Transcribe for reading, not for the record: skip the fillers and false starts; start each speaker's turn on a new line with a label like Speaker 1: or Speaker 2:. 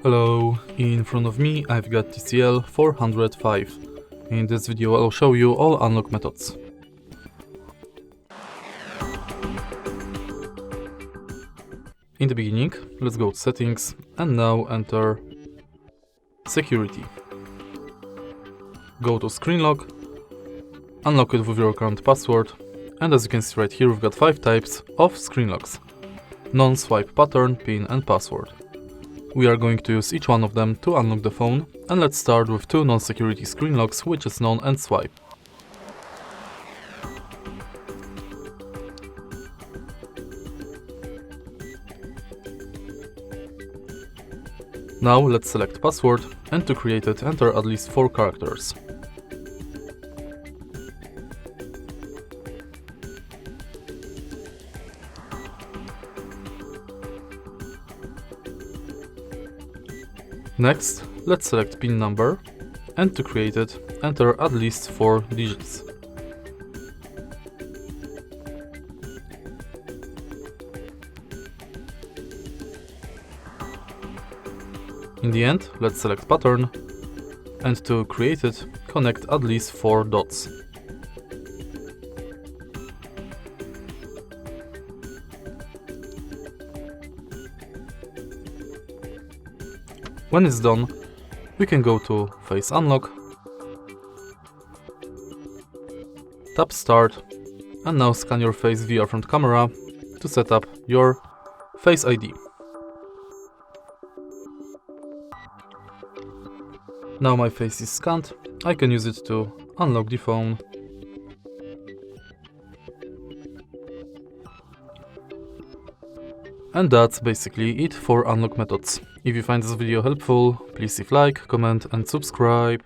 Speaker 1: Hello, in front of me I've got TCL 405. In this video I'll show you all unlock methods. In the beginning, let's go to settings and now enter security. Go to screen lock, unlock it with your current password, and as you can see right here we've got 5 types of screen locks: non-swipe pattern, PIN and password. We are going to use each one of them to unlock the phone, and let's start with 2 non-security screen locks, which is non and swipe. Now let's select password, and to create it enter at least 4 characters. Next, let's select PIN number, and to create it enter at least 4 digits. In the end, let's select pattern, and to create it, connect at least 4 dots. When it's done, we can go to Face Unlock, tap Start, and now scan your face via front camera to set up your Face ID. Now my face is scanned, I can use it to unlock the phone. And that's basically it for unlock methods. If you find this video helpful, please leave like, comment and subscribe.